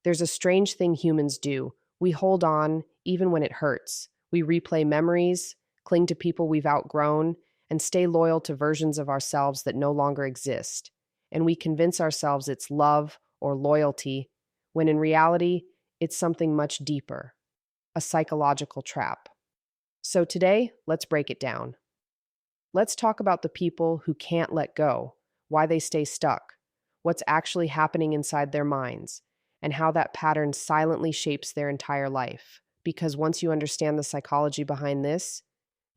There's a strange thing humans do. We hold on even when it hurts. We replay memories, cling to people we've outgrown, and stay loyal to versions of ourselves that no longer exist. And we convince ourselves it's love or loyalty, when in reality, it's something much deeper, a psychological trap. So today, let's break it down. Let's talk about the people who can't let go, why they stay stuck, what's actually happening inside their minds, and how that pattern silently shapes their entire life. Because once you understand the psychology behind this,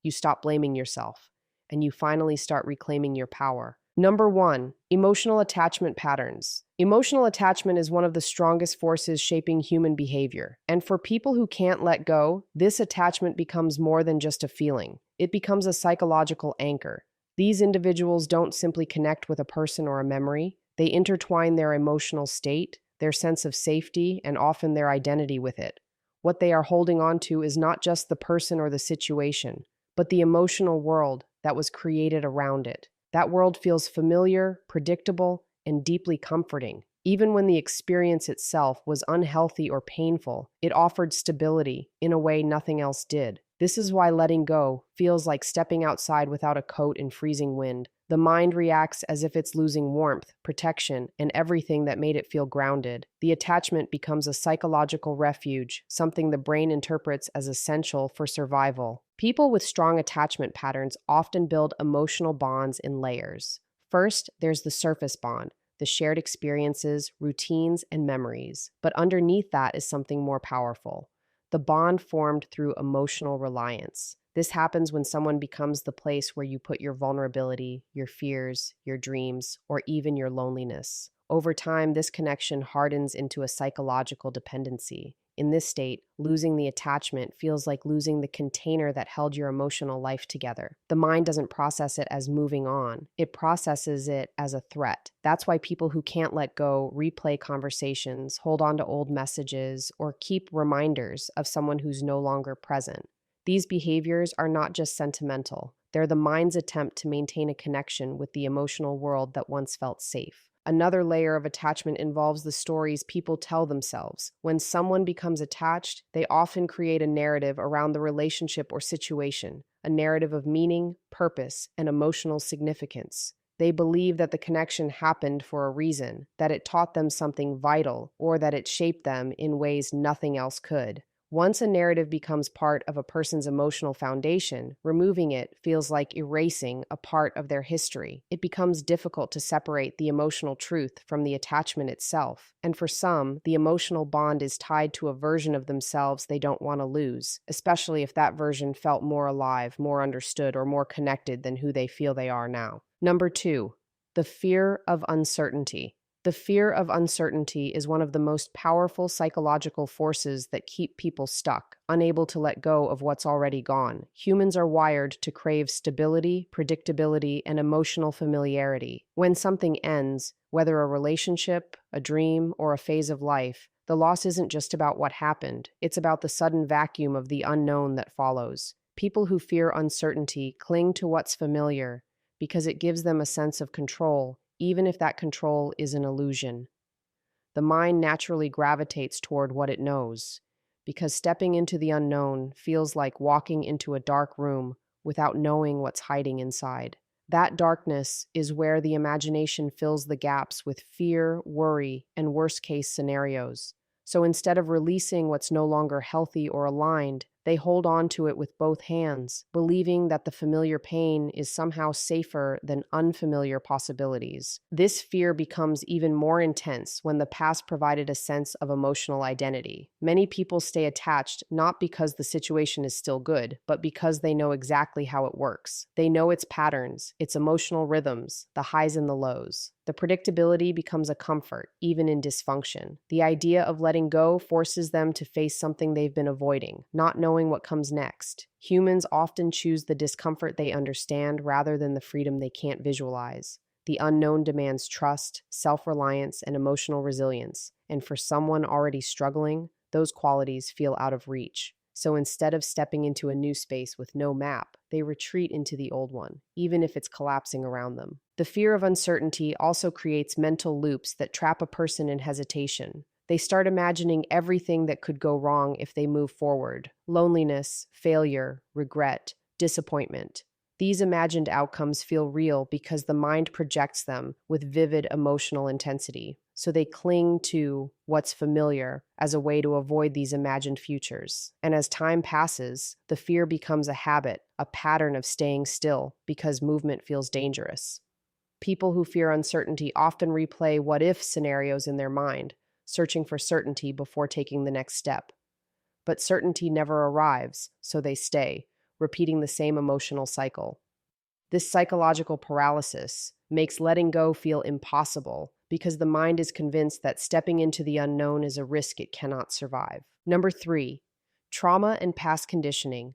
you stop blaming yourself and you finally start reclaiming your power. Number one, emotional attachment patterns. Emotional attachment is one of the strongest forces shaping human behavior. And for people who can't let go, this attachment becomes more than just a feeling. It becomes a psychological anchor. These individuals don't simply connect with a person or a memory, they intertwine their emotional state, their sense of safety, and often their identity with it. What they are holding on to is not just the person or the situation, but the emotional world that was created around it. That world feels familiar, predictable, and deeply comforting. Even when the experience itself was unhealthy or painful, it offered stability in a way nothing else did. This is why letting go feels like stepping outside without a coat in freezing wind. The mind reacts as if it's losing warmth, protection, and everything that made it feel grounded. The attachment becomes a psychological refuge, something the brain interprets as essential for survival. People with strong attachment patterns often build emotional bonds in layers. First, there's the surface bond, the shared experiences, routines, and memories. But underneath that is something more powerful, the bond formed through emotional reliance. This happens when someone becomes the place where you put your vulnerability, your fears, your dreams, or even your loneliness. Over time, this connection hardens into a psychological dependency. In this state, losing the attachment feels like losing the container that held your emotional life together. The mind doesn't process it as moving on, it processes it as a threat. That's why people who can't let go replay conversations, hold on to old messages, or keep reminders of someone who's no longer present. These behaviors are not just sentimental, they're the mind's attempt to maintain a connection with the emotional world that once felt safe. Another layer of attachment involves the stories people tell themselves. When someone becomes attached, they often create a narrative around the relationship or situation, a narrative of meaning, purpose, and emotional significance. They believe that the connection happened for a reason, that it taught them something vital, or that it shaped them in ways nothing else could. Once a narrative becomes part of a person's emotional foundation, removing it feels like erasing a part of their history. It becomes difficult to separate the emotional truth from the attachment itself. And for some, the emotional bond is tied to a version of themselves they don't want to lose, especially if that version felt more alive, more understood, or more connected than who they feel they are now. Number two, the fear of uncertainty. The fear of uncertainty is one of the most powerful psychological forces that keep people stuck, unable to let go of what's already gone. Humans are wired to crave stability, predictability, and emotional familiarity. When something ends, whether a relationship, a dream, or a phase of life, the loss isn't just about what happened, it's about the sudden vacuum of the unknown that follows. People who fear uncertainty cling to what's familiar because it gives them a sense of control, even if that control is an illusion. The mind naturally gravitates toward what it knows, because stepping into the unknown feels like walking into a dark room without knowing what's hiding inside. That darkness is where the imagination fills the gaps with fear, worry, and worst-case scenarios. So instead of releasing what's no longer healthy or aligned, they hold on to it with both hands, believing that the familiar pain is somehow safer than unfamiliar possibilities. This fear becomes even more intense when the past provided a sense of emotional identity. Many people stay attached not because the situation is still good, but because they know exactly how it works. They know its patterns, its emotional rhythms, the highs and the lows. The predictability becomes a comfort, even in dysfunction. The idea of letting go forces them to face something they've been avoiding, not knowing what comes next. Humans often choose the discomfort they understand rather than the freedom they can't visualize. The unknown demands trust, self-reliance, and emotional resilience, and for someone already struggling, those qualities feel out of reach. So instead of stepping into a new space with no map, they retreat into the old one, even if it's collapsing around them. The fear of uncertainty also creates mental loops that trap a person in hesitation. They start imagining everything that could go wrong if they move forward: loneliness, failure, regret, disappointment. These imagined outcomes feel real because the mind projects them with vivid emotional intensity. So they cling to what's familiar as a way to avoid these imagined futures. And as time passes, the fear becomes a habit, a pattern of staying still because movement feels dangerous. People who fear uncertainty often replay what if scenarios in their mind, searching for certainty before taking the next step. But certainty never arrives, so they stay, repeating the same emotional cycle. This psychological paralysis makes letting go feel impossible because the mind is convinced that stepping into the unknown is a risk it cannot survive. Number 3, trauma and past conditioning.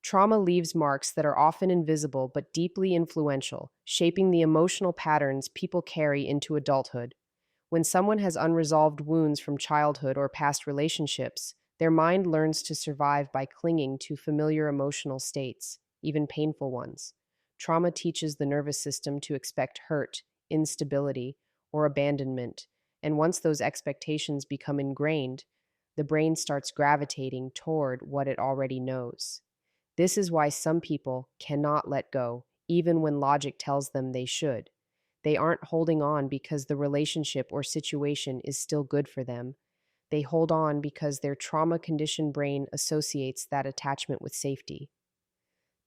Trauma leaves marks that are often invisible but deeply influential, shaping the emotional patterns people carry into adulthood. When someone has unresolved wounds from childhood or past relationships, their mind learns to survive by clinging to familiar emotional states, even painful ones. Trauma teaches the nervous system to expect hurt, instability, or abandonment, and once those expectations become ingrained, the brain starts gravitating toward what it already knows. This is why some people cannot let go, even when logic tells them they should. They aren't holding on because the relationship or situation is still good for them. They hold on because their trauma conditioned brain associates that attachment with safety.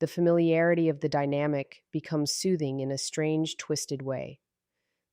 The familiarity of the dynamic becomes soothing in a strange, twisted way.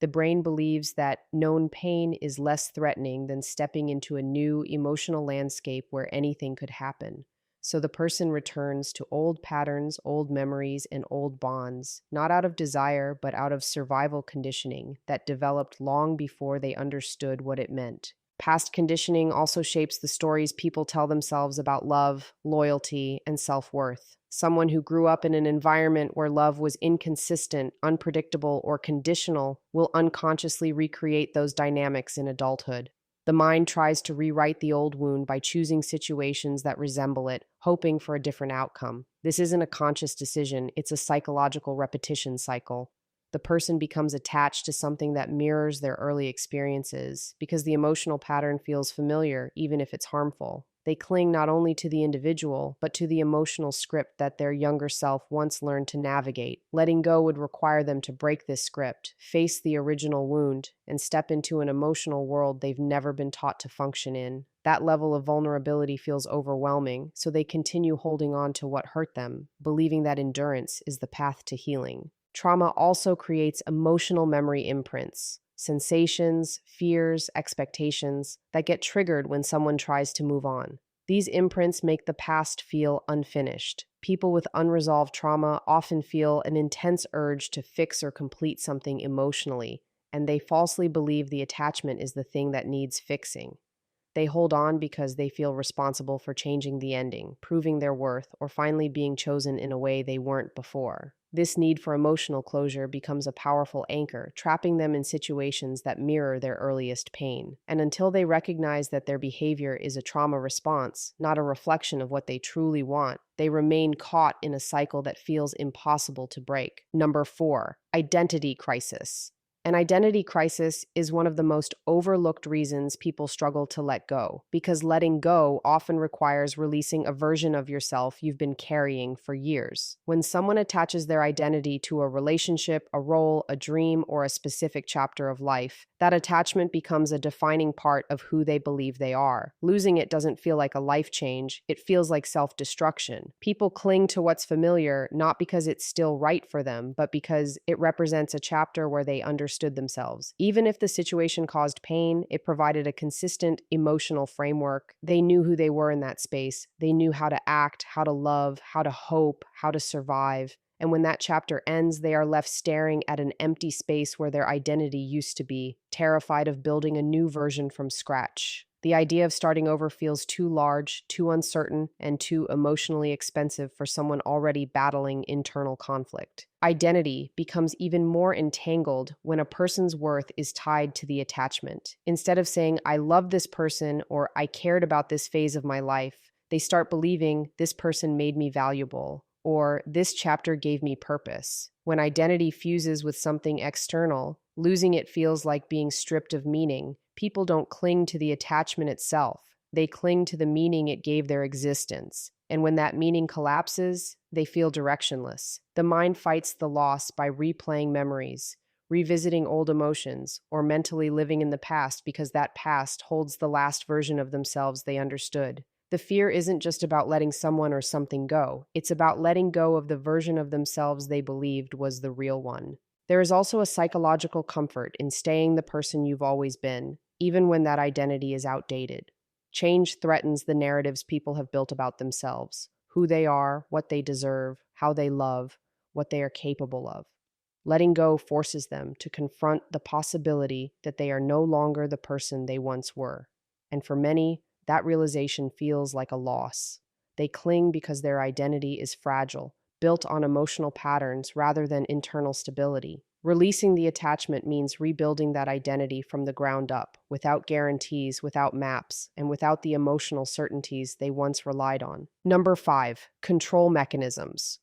The brain believes that known pain is less threatening than stepping into a new emotional landscape where anything could happen. So the person returns to old patterns, old memories, and old bonds, not out of desire, but out of survival conditioning that developed long before they understood what it meant. Past conditioning also shapes the stories people tell themselves about love, loyalty, and self-worth. Someone who grew up in an environment where love was inconsistent, unpredictable, or conditional will unconsciously recreate those dynamics in adulthood. The mind tries to rewrite the old wound by choosing situations that resemble it, hoping for a different outcome. This isn't a conscious decision, it's a psychological repetition cycle. The person becomes attached to something that mirrors their early experiences because the emotional pattern feels familiar, even if it's harmful. They cling not only to the individual, but to the emotional script that their younger self once learned to navigate. Letting go would require them to break this script, face the original wound, and step into an emotional world they've never been taught to function in. That level of vulnerability feels overwhelming, so they continue holding on to what hurt them, believing that endurance is the path to healing. Trauma also creates emotional memory imprints, sensations, fears, expectations that get triggered when someone tries to move on. These imprints make the past feel unfinished. People with unresolved trauma often feel an intense urge to fix or complete something emotionally, and they falsely believe the attachment is the thing that needs fixing. They hold on because they feel responsible for changing the ending, proving their worth, or finally being chosen in a way they weren't before. This need for emotional closure becomes a powerful anchor, trapping them in situations that mirror their earliest pain. And until they recognize that their behavior is a trauma response, not a reflection of what they truly want, they remain caught in a cycle that feels impossible to break. Number 4, identity crisis. An identity crisis is one of the most overlooked reasons people struggle to let go, because letting go often requires releasing a version of yourself you've been carrying for years. When someone attaches their identity to a relationship, a role, a dream, or a specific chapter of life, that attachment becomes a defining part of who they believe they are. Losing it doesn't feel like a life change, it feels like self-destruction. People cling to what's familiar not because it's still right for them, but because it represents a chapter where they understood themselves. Even if the situation caused pain, it provided a consistent emotional framework. They knew who they were in that space. They knew how to act, how to love, how to hope, how to survive. And when that chapter ends, they are left staring at an empty space where their identity used to be, terrified of building a new version from scratch. The idea of starting over feels too large, too uncertain, and too emotionally expensive for someone already battling internal conflict. Identity becomes even more entangled when a person's worth is tied to the attachment. Instead of saying, "I love this person," or "I cared about this phase of my life," they start believing, "This person made me valuable," or "This chapter gave me purpose." When identity fuses with something external, losing it feels like being stripped of meaning, People don't cling to the attachment itself, they cling to the meaning it gave their existence. And when that meaning collapses, they feel directionless. The mind fights the loss by replaying memories, revisiting old emotions, or mentally living in the past because that past holds the last version of themselves they understood. The fear isn't just about letting someone or something go, it's about letting go of the version of themselves they believed was the real one. There is also a psychological comfort in staying the person you've always been, even when that identity is outdated. Change threatens the narratives people have built about themselves, who they are, what they deserve, how they love, what they are capable of. Letting go forces them to confront the possibility that they are no longer the person they once were. And for many, that realization feels like a loss. They cling because their identity is fragile, built on emotional patterns rather than internal stability. Releasing the attachment means rebuilding that identity from the ground up, without guarantees, without maps, and without the emotional certainties they once relied on. Number 5, control mechanisms.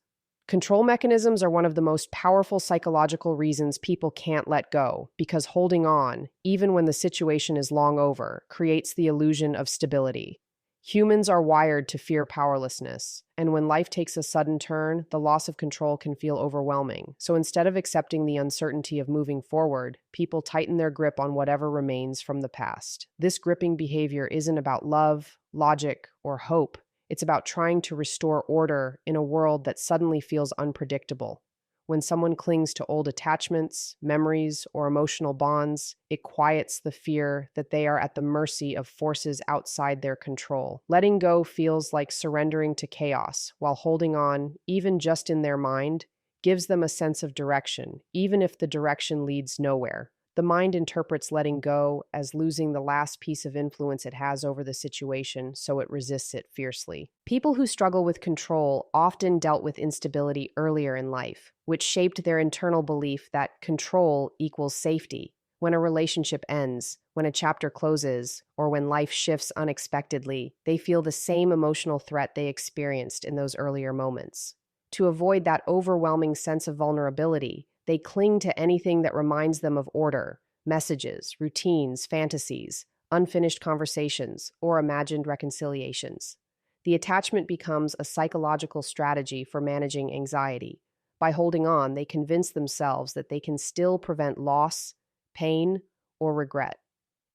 Control mechanisms are one of the most powerful psychological reasons people can't let go, because holding on, even when the situation is long over, creates the illusion of stability. Humans are wired to fear powerlessness, and when life takes a sudden turn, the loss of control can feel overwhelming. So instead of accepting the uncertainty of moving forward, people tighten their grip on whatever remains from the past. This gripping behavior isn't about love, logic, or hope. It's about trying to restore order in a world that suddenly feels unpredictable. When someone clings to old attachments, memories, or emotional bonds, it quiets the fear that they are at the mercy of forces outside their control. Letting go feels like surrendering to chaos, while holding on, even just in their mind, gives them a sense of direction, even if the direction leads nowhere. The mind interprets letting go as losing the last piece of influence it has over the situation, so it resists it fiercely. People who struggle with control often dealt with instability earlier in life, which shaped their internal belief that control equals safety. When a relationship ends, when a chapter closes, or when life shifts unexpectedly, they feel the same emotional threat they experienced in those earlier moments. To avoid that overwhelming sense of vulnerability, they cling to anything that reminds them of order, messages, routines, fantasies, unfinished conversations, or imagined reconciliations. The attachment becomes a psychological strategy for managing anxiety. By holding on, they convince themselves that they can still prevent loss, pain, or regret.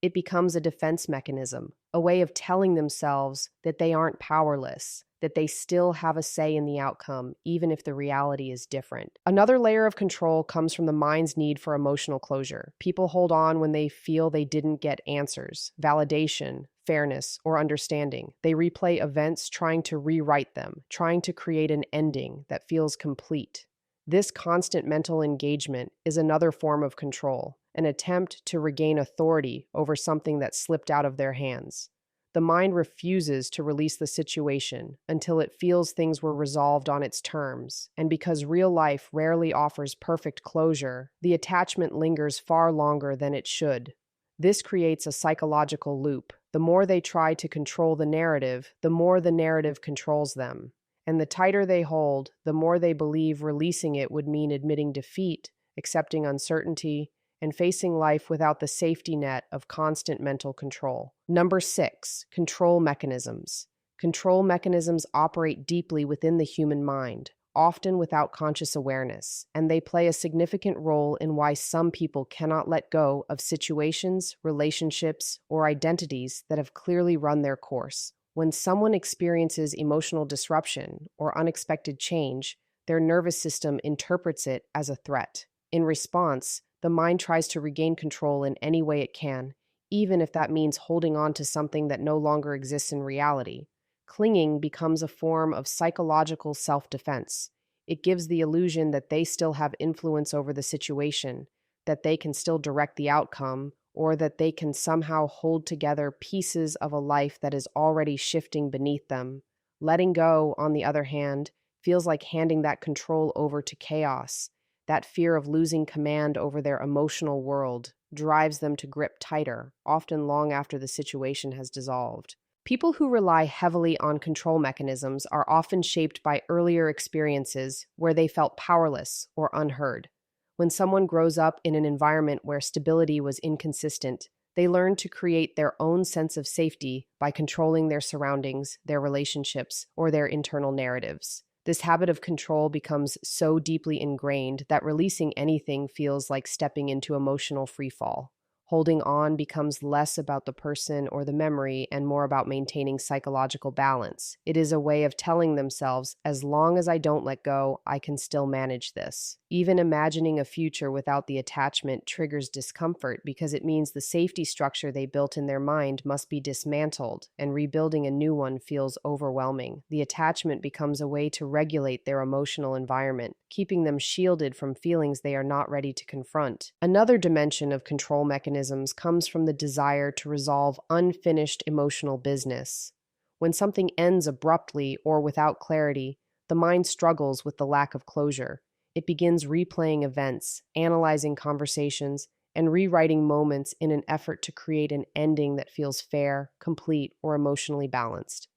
It becomes a defense mechanism, a way of telling themselves that they aren't powerless, that they still have a say in the outcome, even if the reality is different. Another layer of control comes from the mind's need for emotional closure. People hold on when they feel they didn't get answers, validation, fairness, or understanding. They replay events trying to rewrite them, trying to create an ending that feels complete. This constant mental engagement is another form of control, an attempt to regain authority over something that slipped out of their hands. The mind refuses to release the situation until it feels things were resolved on its terms, and because real life rarely offers perfect closure, the attachment lingers far longer than it should. This creates a psychological loop. The more they try to control the narrative, the more the narrative controls them. And the tighter they hold, the more they believe releasing it would mean admitting defeat, accepting uncertainty, and facing life without the safety net of constant mental control. Number 6, control mechanisms. Control mechanisms operate deeply within the human mind, often without conscious awareness, and they play a significant role in why some people cannot let go of situations, relationships, or identities that have clearly run their course. When someone experiences emotional disruption or unexpected change, their nervous system interprets it as a threat. In response, the mind tries to regain control in any way it can, even if that means holding on to something that no longer exists in reality. Clinging becomes a form of psychological self-defense. It gives the illusion that they still have influence over the situation, that they can still direct the outcome, or that they can somehow hold together pieces of a life that is already shifting beneath them. Letting go, on the other hand, feels like handing that control over to chaos. That fear of losing command over their emotional world drives them to grip tighter, often long after the situation has dissolved. People who rely heavily on control mechanisms are often shaped by earlier experiences where they felt powerless or unheard. When someone grows up in an environment where stability was inconsistent, They learn to create their own sense of safety by controlling their surroundings, their relationships, or their internal narratives. This habit of control becomes so deeply ingrained that releasing anything feels like stepping into emotional freefall. Holding on becomes less about the person or the memory and more about maintaining psychological balance. It is a way of telling themselves, as long as I don't let go, I can still manage this. Even imagining a future without the attachment triggers discomfort because it means the safety structure they built in their mind must be dismantled, and rebuilding a new one feels overwhelming. The attachment becomes a way to regulate their emotional environment, keeping them shielded from feelings they are not ready to confront. Another dimension of control mechanisms comes from the desire to resolve unfinished emotional business. When something ends abruptly or without clarity, the mind struggles with the lack of closure. It begins replaying events, analyzing conversations, and rewriting moments in an effort to create an ending that feels fair, complete, or emotionally balanced.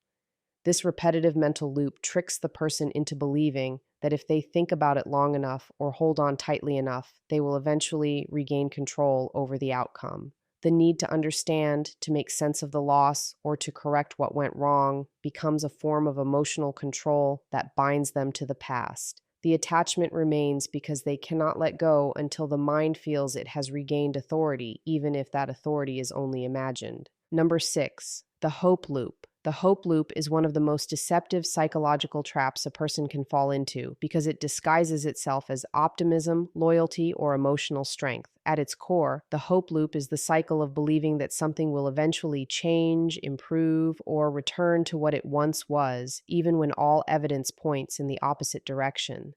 This repetitive mental loop tricks the person into believing that if they think about it long enough or hold on tightly enough, they will eventually regain control over the outcome. The need to understand, to make sense of the loss, or to correct what went wrong becomes a form of emotional control that binds them to the past. The attachment remains because they cannot let go until the mind feels it has regained authority, even if that authority is only imagined. Number 6, the hope loop. The hope loop is one of the most deceptive psychological traps a person can fall into because it disguises itself as optimism, loyalty, or emotional strength. At its core, the hope loop is the cycle of believing that something will eventually change, improve, or return to what it once was, even when all evidence points in the opposite direction.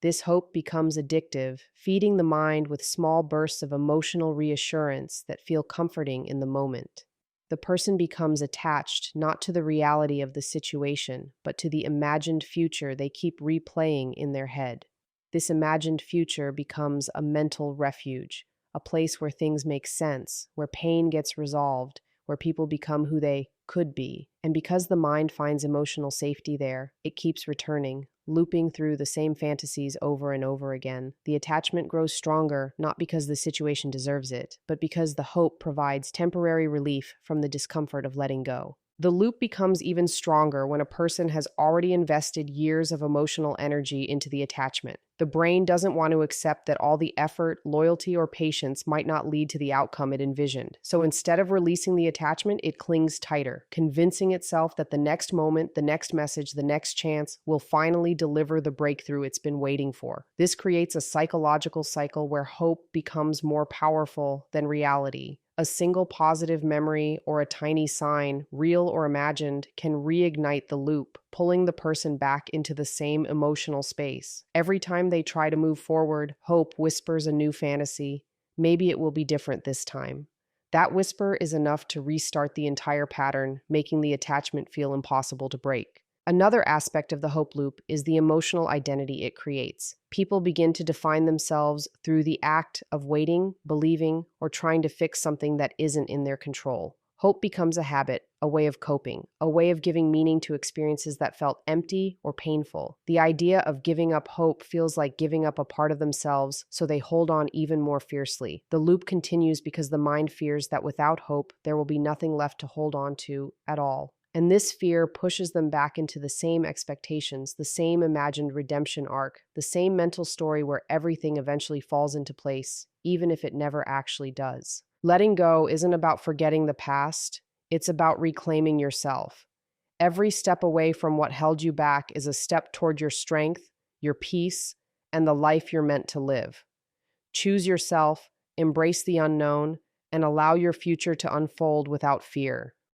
This hope becomes addictive, feeding the mind with small bursts of emotional reassurance that feel comforting in the moment. The person becomes attached not to the reality of the situation, but to the imagined future they keep replaying in their head. This imagined future becomes a mental refuge, a place where things make sense, where pain gets resolved, where people become who they could be. And because the mind finds emotional safety there, it keeps returning, looping through the same fantasies over and over again. The attachment grows stronger, not because the situation deserves it, but because the hope provides temporary relief from the discomfort of letting go. The loop becomes even stronger when a person has already invested years of emotional energy into the attachment. The brain doesn't want to accept that all the effort, loyalty, or patience might not lead to the outcome it envisioned. So instead of releasing the attachment, it clings tighter, convincing itself that the next moment, the next message, the next chance will finally deliver the breakthrough it's been waiting for. This creates a psychological cycle where hope becomes more powerful than reality. A single positive memory or a tiny sign, real or imagined, can reignite the loop, pulling the person back into the same emotional space. Every time they try to move forward, hope whispers a new fantasy. Maybe it will be different this time. That whisper is enough to restart the entire pattern, making the attachment feel impossible to break. Another aspect of the hope loop is the emotional identity it creates. People begin to define themselves through the act of waiting, believing, or trying to fix something that isn't in their control. Hope becomes a habit, a way of coping, a way of giving meaning to experiences that felt empty or painful. The idea of giving up hope feels like giving up a part of themselves, so they hold on even more fiercely. The loop continues because the mind fears that without hope, there will be nothing left to hold on to at all. And this fear pushes them back into the same expectations, the same imagined redemption arc, the same mental story where everything eventually falls into place, even if it never actually does. Letting go isn't about forgetting the past, it's about reclaiming yourself. Every step away from what held you back is a step toward your strength, your peace, and the life you're meant to live. Choose yourself, embrace the unknown, and allow your future to unfold without fear.